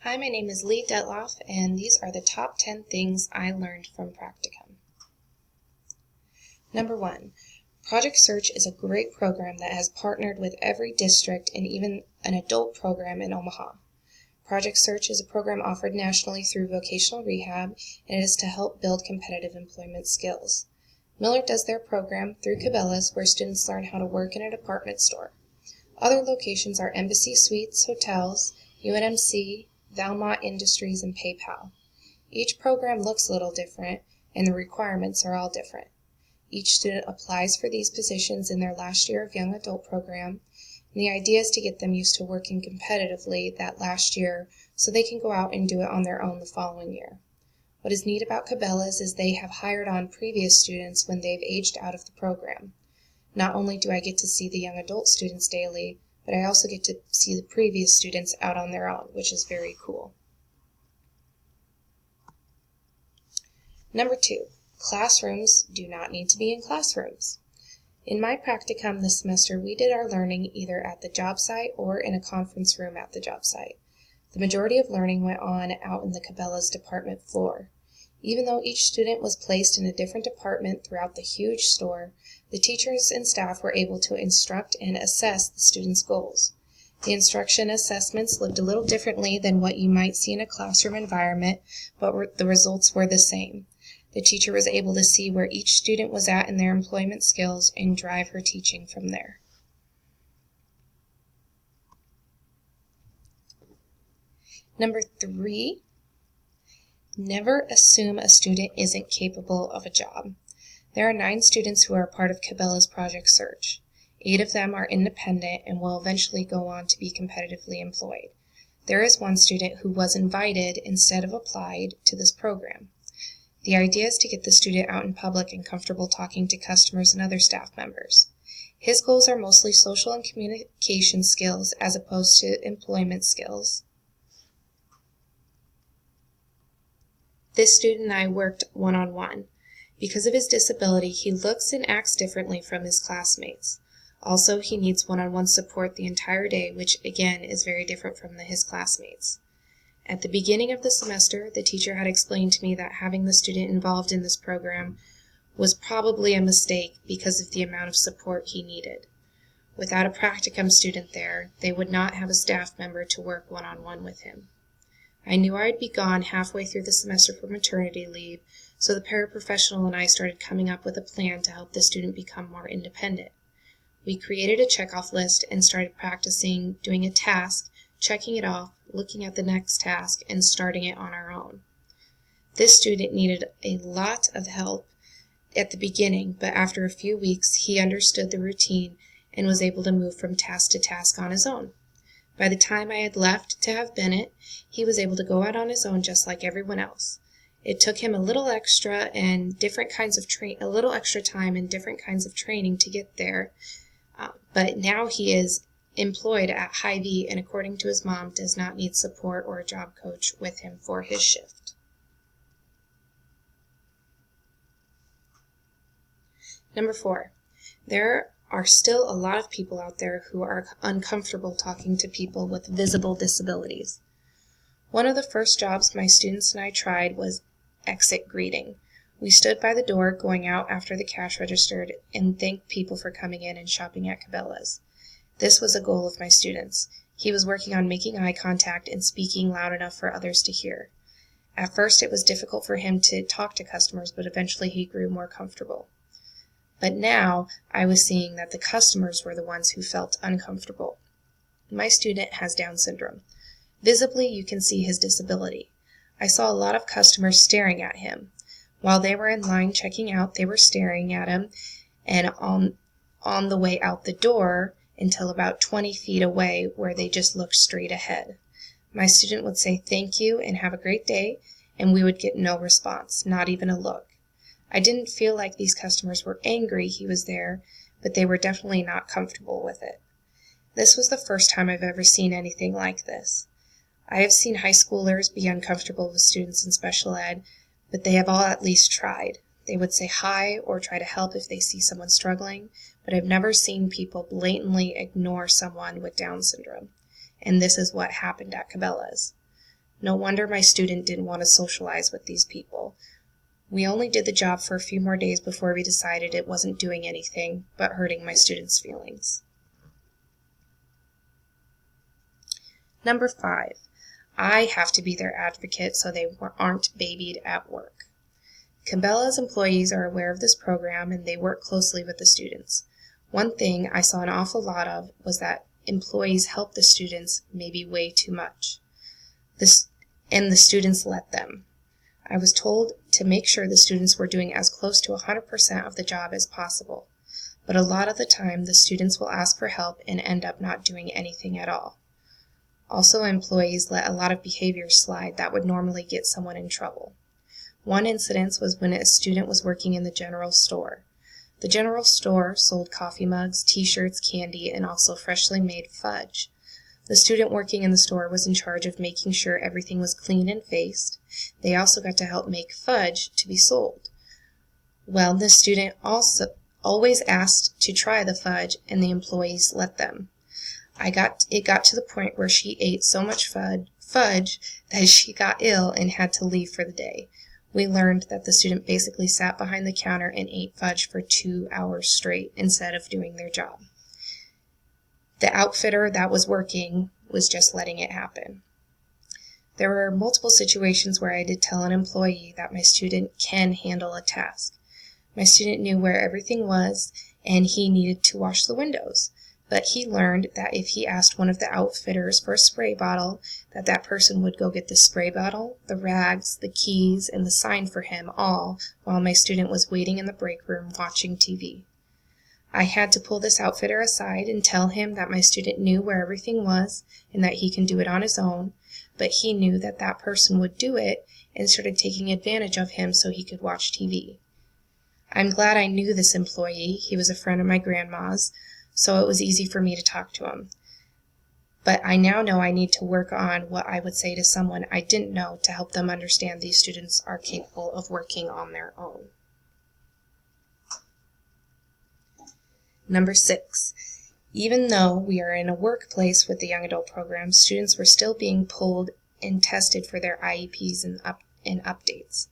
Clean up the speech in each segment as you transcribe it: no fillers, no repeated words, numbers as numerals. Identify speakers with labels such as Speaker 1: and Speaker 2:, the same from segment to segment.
Speaker 1: Hi, my name is Lee Detloff, and these are the top 10 things I learned from practicum. Number 1. Project Search is a great program that has partnered with every district and even an adult program in Omaha. Project Search is a program offered nationally through vocational rehab, and it is to help build competitive employment skills. Miller does their program through Cabela's, where students learn how to work in a department store. Other locations are Embassy Suites, Hotels, UNMC, Valmont Industries, and PayPal. Each program looks a little different, and the requirements are all different. Each student applies for these positions in their last year of young adult program, and the idea is to get them used to working competitively that last year so they can go out and do it on their own the following year. What is neat about Cabela's is they have hired on previous students when they've aged out of the program. Not only do I get to see the young adult students daily, but I also get to see the previous students out on their own, which is very cool. Number 2, classrooms do not need to be in classrooms. In my practicum this semester, we did our learning either at the job site or in a conference room at the job site. The majority of learning went on out in the Cabela's department floor. Even though each student was placed in a different department throughout the huge store, the teachers and staff were able to instruct and assess the students' goals. The instruction assessments looked a little differently than what you might see in a classroom environment, but the results were the same. The teacher was able to see where each student was at in their employment skills and drive her teaching from there. Number 3, never assume a student isn't capable of a job. There are 9 students who are a part of Cabela's Project Search. 8 of them are independent and will eventually go on to be competitively employed. There is 1 student who was invited instead of applied to this program. The idea is to get the student out in public and comfortable talking to customers and other staff members. His goals are mostly social and communication skills as opposed to employment skills. This student and I worked one-on-one. Because of his disability, he looks and acts differently from his classmates. Also, he needs one-on-one support the entire day, which again is very different from his classmates. At the beginning of the semester, the teacher had explained to me that having the student involved in this program was probably a mistake because of the amount of support he needed. Without a practicum student there, they would not have a staff member to work one-on-one with him. I knew I'd be gone halfway through the semester for maternity leave, so the paraprofessional and I started coming up with a plan to help the student become more independent. We created a checkoff list and started practicing doing a task, checking it off, looking at the next task, and starting it on our own. This student needed a lot of help at the beginning, but after a few weeks he understood the routine and was able to move from task to task on his own. By the time I had left to have Bennett, he was able to go out on his own just like everyone else. It took him a little extra time and different kinds of training to get there, but now he is employed at Hy-Vee and, according to his mom, does not need support or a job coach with him for his shift. Number 4, there are still a lot of people out there who are uncomfortable talking to people with visible disabilities. One of the first jobs my students and I tried was exit greeting. We stood by the door going out after the cash registered and thanked people for coming in and shopping at Cabela's. This was a goal of my students. He was working on making eye contact and speaking loud enough for others to hear. At first it was difficult for him to talk to customers, but eventually he grew more comfortable. But now I was seeing that the customers were the ones who felt uncomfortable. My student has Down syndrome. Visibly, you can see his disability. I saw a lot of customers staring at him. While they were in line checking out, they were staring at him, and on the way out the door until about 20 feet away, where they just looked straight ahead. My student would say thank you and have a great day, and we would get no response, not even a look. I didn't feel like these customers were angry he was there, but they were definitely not comfortable with it. This was the first time I've ever seen anything like this. I have seen high schoolers be uncomfortable with students in special ed, but they have all at least tried. They would say hi or try to help if they see someone struggling, but I've never seen people blatantly ignore someone with Down syndrome. And this is what happened at Cabela's. No wonder my student didn't want to socialize with these people. We only did the job for a few more days before we decided it wasn't doing anything but hurting my students' feelings. Number 5, I have to be their advocate so they aren't babied at work. Cabela's employees are aware of this program and they work closely with the students. One thing I saw an awful lot of was that employees help the students maybe way too much. And the students let them. I was told to make sure the students were doing as close to 100% of the job as possible, but a lot of the time the students will ask for help and end up not doing anything at all. Also, employees let a lot of behaviors slide that would normally get someone in trouble. One incident was when a student was working in the general store. The general store sold coffee mugs, t-shirts, candy, and also freshly made fudge. The student working in the store was in charge of making sure everything was clean and faced. They also got to help make fudge to be sold. Well, the student also always asked to try the fudge, and the employees let them. It got to the point where she ate so much fudge that she got ill and had to leave for the day. We learned that the student basically sat behind the counter and ate fudge for 2 hours straight instead of doing their job. The outfitter that was working was just letting it happen. There were multiple situations where I did tell an employee that my student can handle a task. My student knew where everything was and he needed to wash the windows. But he learned that if he asked one of the outfitters for a spray bottle, that person would go get the spray bottle, the rags, the keys, and the sign for him all while my student was waiting in the break room watching TV. I had to pull this outfitter aside and tell him that my student knew where everything was and that he can do it on his own, but he knew that person would do it and started taking advantage of him so he could watch TV. I'm glad I knew this employee. He was a friend of my grandma's, so it was easy for me to talk to him. But I now know I need to work on what I would say to someone I didn't know to help them understand these students are capable of working on their own. Number 6, even though we are in a workplace with the young adult program, students were still being pulled and tested for their IEPs and updates.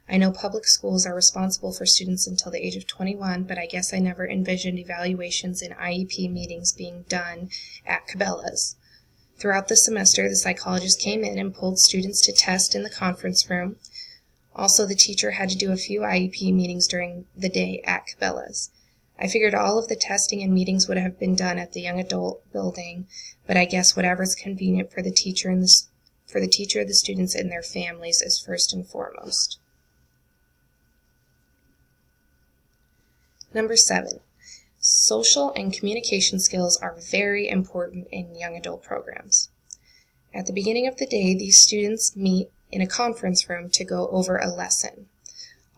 Speaker 1: I know public schools are responsible for students until the age of 21, but I guess I never envisioned evaluations and IEP meetings being done at Cabela's. Throughout the semester, the psychologist came in and pulled students to test in the conference room. Also, the teacher had to do a few IEP meetings during the day at Cabela's. I figured all of the testing and meetings would have been done at the young adult building, but I guess whatever's convenient for the teacher, the students, and their families is first and foremost. Number 7, social and communication skills are very important in young adult programs. At the beginning of the day, these students meet in a conference room to go over a lesson.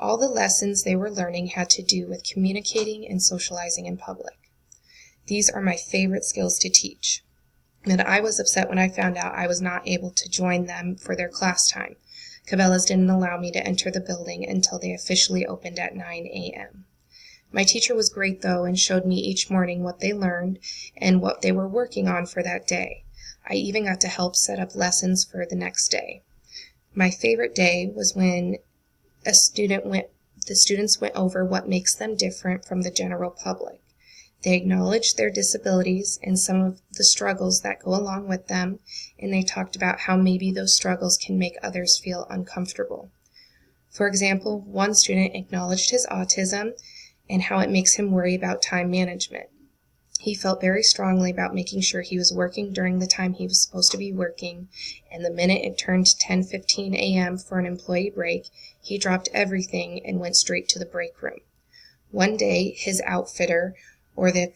Speaker 1: All the lessons they were learning had to do with communicating and socializing in public. These are my favorite skills to teach. And I was upset when I found out I was not able to join them for their class time. Cabela's didn't allow me to enter the building until they officially opened at 9 a.m. My teacher was great, though, and showed me each morning what they learned and what they were working on for that day. I even got to help set up lessons for the next day. My favorite day was when the students went over what makes them different from the general public. They acknowledged their disabilities and some of the struggles that go along with them, and they talked about how maybe those struggles can make others feel uncomfortable. For example, one student acknowledged his autism and how it makes him worry about time management. He felt very strongly about making sure he was working during the time he was supposed to be working, and the minute it turned to 10:15 a.m. for an employee break, he dropped everything and went straight to the break room. One day, his outfitter, or the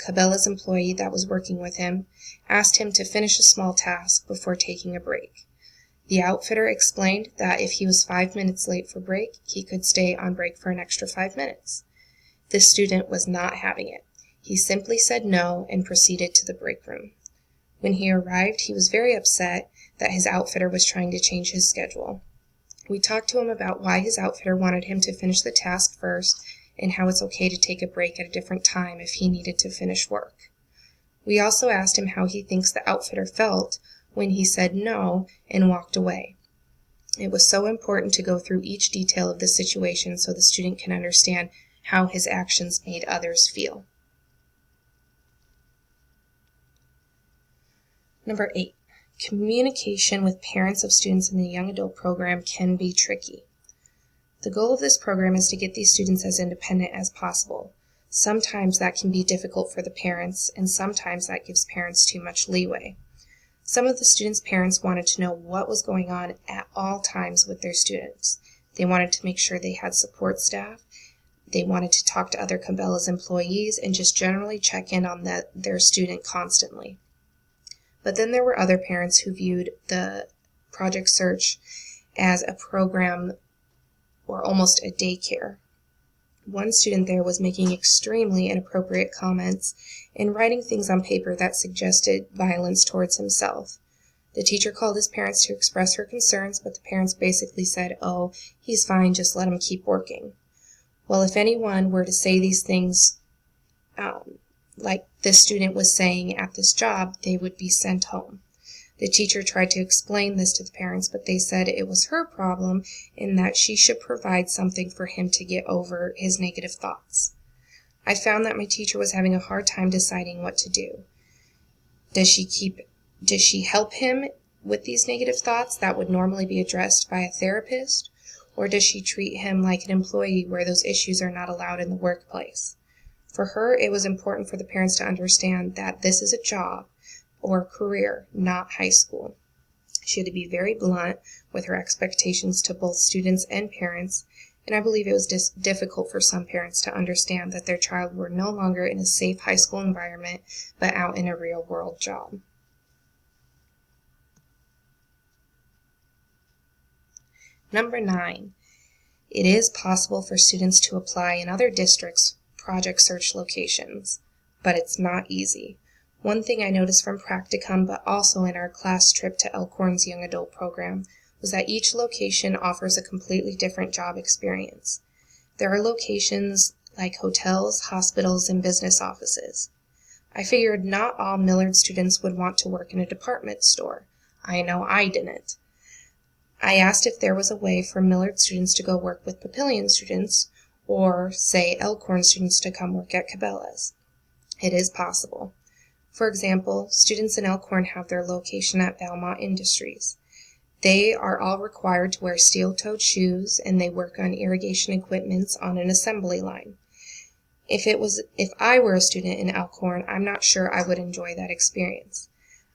Speaker 1: Cabela's employee that was working with him, asked him to finish a small task before taking a break. The outfitter explained that if he was 5 minutes late for break, he could stay on break for an extra 5 minutes. This student was not having it. He simply said no and proceeded to the break room. When he arrived, he was very upset that his outfitter was trying to change his schedule. We talked to him about why his outfitter wanted him to finish the task first and how it's okay to take a break at a different time if he needed to finish work. We also asked him how he thinks the outfitter felt when he said no and walked away. It was so important to go through each detail of the situation so the student can understand how his actions made others feel. Number 8, communication with parents of students in the young adult program can be tricky. The goal of this program is to get these students as independent as possible. Sometimes that can be difficult for the parents, and sometimes that gives parents too much leeway. Some of the students' parents wanted to know what was going on at all times with their students. They wanted to make sure they had support staff. They wanted to talk to other Cabela's employees and just generally check in on their student constantly. But then there were other parents who viewed the Project Search as a program or almost a daycare. One student there was making extremely inappropriate comments and writing things on paper that suggested violence towards himself. The teacher called his parents to express her concerns, but the parents basically said, "Oh, he's fine, just let him keep working." Well, if anyone were to say these things like this student was saying at this job, they would be sent home. The teacher tried to explain this to the parents, but they said it was her problem and that she should provide something for him to get over his negative thoughts. I found that my teacher was having a hard time deciding what to do. Does she help him with these negative thoughts that would normally be addressed by a therapist, or does she treat him like an employee where those issues are not allowed in the workplace? For her, it was important for the parents to understand that this is a job or career, not high school. She had to be very blunt with her expectations to both students and parents, and I believe it was difficult for some parents to understand that their child were no longer in a safe high school environment, but out in a real-world job. Number 9, it is possible for students to apply in other districts' Project Search locations, but it's not easy. One thing I noticed from practicum, but also in our class trip to Elkhorn's Young Adult program, was that each location offers a completely different job experience. There are locations like hotels, hospitals, and business offices. I figured not all Millard students would want to work in a department store. I know I didn't. I asked if there was a way for Millard students to go work with Papillion students, or, say, Elkhorn students to come work at Cabela's. It is possible. For example, students in Elkhorn have their location at Valmont Industries. They are all required to wear steel-toed shoes, and they work on irrigation equipment on an assembly line. If I were a student in Elkhorn, I'm not sure I would enjoy that experience.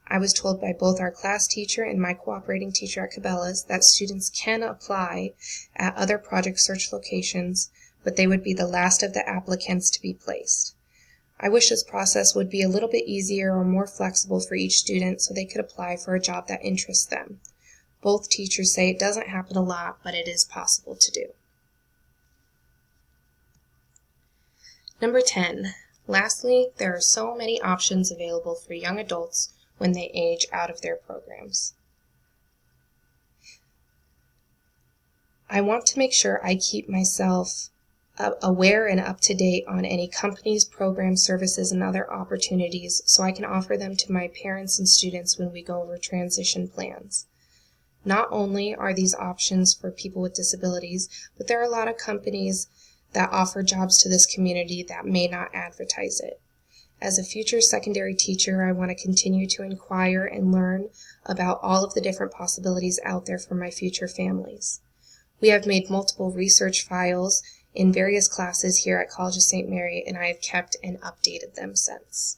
Speaker 1: I was told by both our class teacher and my cooperating teacher at Cabela's that students can apply at other Project Search locations, but they would be the last of the applicants to be placed. I wish this process would be a little bit easier or more flexible for each student so they could apply for a job that interests them. Both teachers say it doesn't happen a lot, but it is possible to do. Number 10. Lastly, there are so many options available for young adults when they age out of their programs. I want to make sure I keep myself aware and up to date on any companies, programs, services, and other opportunities so I can offer them to my parents and students when we go over transition plans. Not only are these options for people with disabilities, but there are a lot of companies that offer jobs to this community that may not advertise it. As a future secondary teacher, I want to continue to inquire and learn about all of the different possibilities out there for my future families. We have made multiple research files in various classes here at College of St. Mary, and I have kept and updated them since.